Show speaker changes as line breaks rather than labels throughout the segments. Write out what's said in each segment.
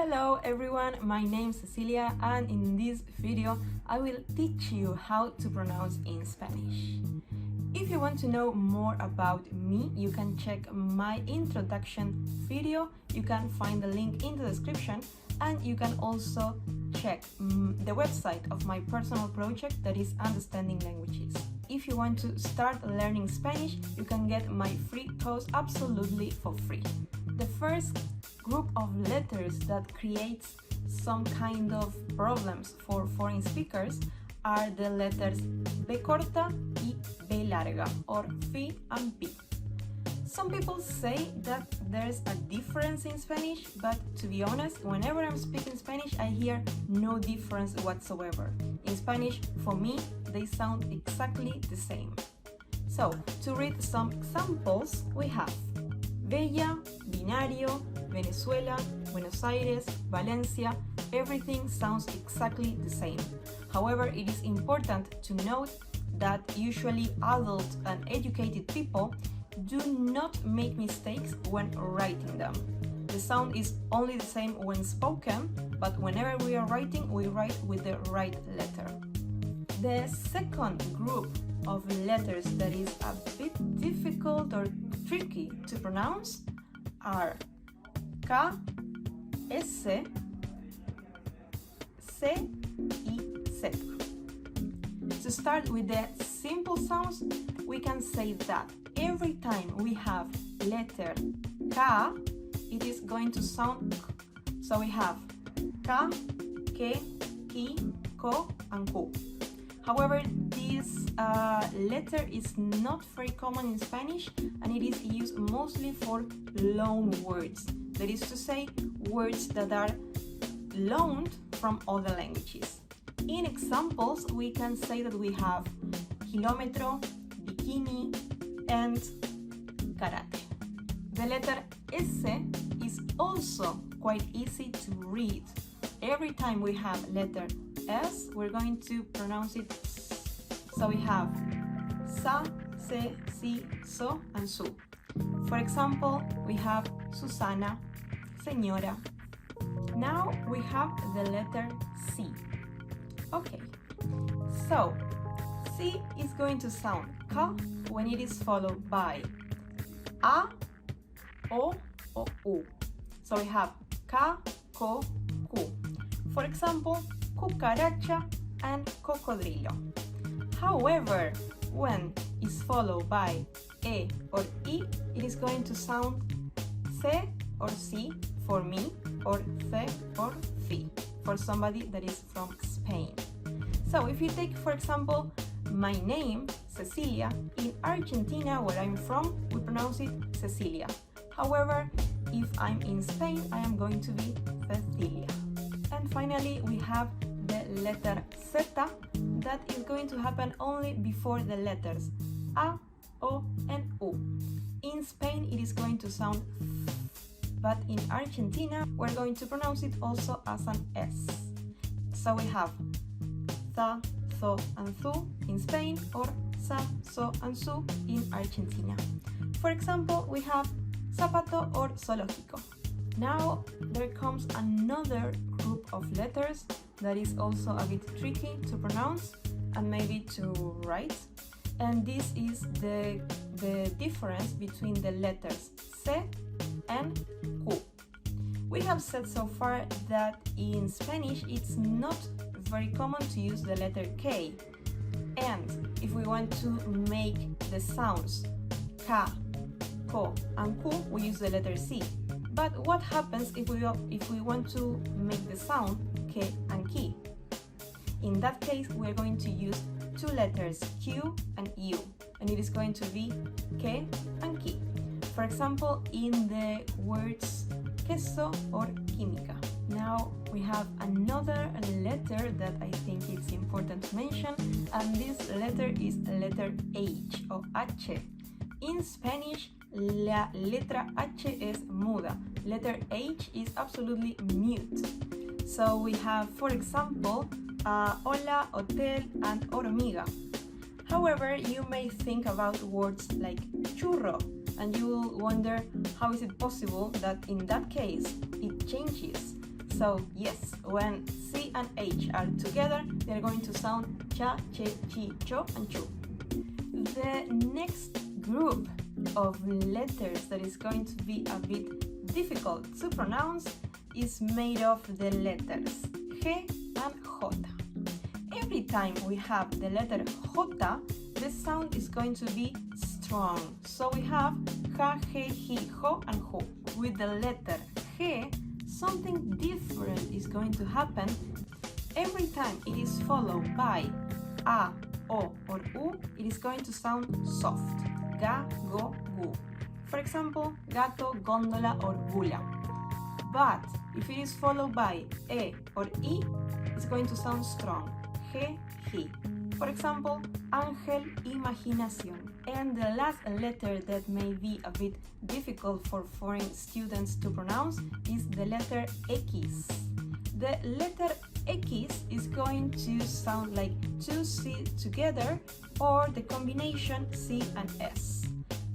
Hello everyone, my name is Cecilia and in this video I will teach you how to pronounce in Spanish. If you want to know more about me, you can check my introduction video. You can find the link in the description and you can also check the website of my personal project that is Understanding Languages. If you want to start learning Spanish, you can get my free course absolutely for free. The first group of letters that creates some kind of problems for foreign speakers are the letters B corta y B larga, or F and P. Some people say that there's a difference in Spanish, but to be honest, whenever I'm speaking Spanish, I hear no difference whatsoever. In Spanish, for me, they sound exactly the same. So, to read some examples, we have Bella, Binario, Venezuela, Buenos Aires, Valencia. Everything sounds exactly the same. However, it is important to note that usually adult and educated people do not make mistakes when writing them. The sound is only the same when spoken, but whenever we are writing, we write with the right letter. The second group of letters that is a bit difficult or tricky to pronounce are K, S, C, y Z. To start with the simple sounds, we can say that every time we have letter K, it is going to sound K. So we have K, Ke, Ki, Ko, and Ku. However, this letter is not very common in Spanish and it is used mostly for loan words. That is to say, words that are loaned from other languages. In examples, we can say that we have Kilómetro, bikini, and cucaracha. The letter S is also quite easy to read. Every time we have letter S, we're going to pronounce it S. So we have sa, se, si, so, and su. For example, we have Susana, señora. Now we have the letter C. Okay, so C is going to sound K when it is followed by A, O, or U. So we have Ka, Ko, Ku. For example, cucaracha and cocodrilo. However, when it's followed by E or I, it is going to sound Se or Si for me, or Ce or Fi for somebody that is from Spain. So if you take, for example, my name, Cecilia, in Argentina, where I'm from, we pronounce it Cecilia. However, if I'm in Spain, I am going to be Cecilia. And finally, we have the letter Z that is going to happen only before the letters A, O, and U. In Spain, it is going to sound F, but in Argentina, we're going to pronounce it also as an S. So we have Sa, So, and Su in Spain, or Sa, So, and Su in Argentina. For example, we have Zapato or zoológico. Now there comes another group of letters that is also a bit tricky to pronounce and maybe to write, and this is the difference between the letters C and Q. We have said so far that in Spanish it's not very common to use the letter K, and if we want to make the sounds K, Ko, and Ku, we use the letter C. But what happens if we want to make the sound Ke and Ki? In that case, we're going to use two letters Q and U, and it is going to be Ke and Ki. For example, in the words queso or química. Now we have another letter that I think it's important to mention, and this letter is letter H or H. In Spanish, la letra H es muda. Letter H is absolutely mute. So we have, for example, Hola, hotel, and hormiga. However, you may think about words like churro, and you will wonder how is it possible that in that case it changes. So yes, when C and H are together, they're going to sound cha, che, chi, cho, and chu. The next group of letters that is going to be a bit difficult to pronounce is made of the letters G and J. Every time we have the letter J, the sound is going to be strong. So we have ja, je, ji, jo, and hu. With the letter G, something different is going to happen. Every time it is followed by a, o, or u, it is going to sound soft. Ga, go, gu. For example, gato, gondola, or gula. But if it is followed by e or I, it's going to sound strong. Ge, ji. For example, ángel, imaginación. And the last letter that may be a bit difficult for foreign students to pronounce is the letter X. The letter X is going to sound like two C together or the combination C and S.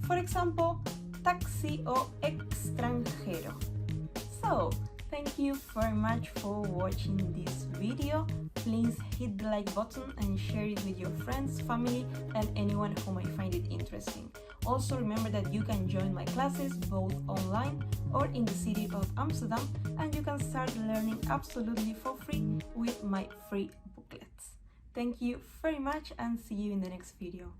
For example, taxi or extranjero. So, thank you very much for watching this video. Please hit the like button and share it with your friends, family, and anyone who might find it interesting. Also remember that you can join my classes both online or in the city of Amsterdam, and you can start learning absolutely for free with my free booklets. Thank you very much and see you in the next video.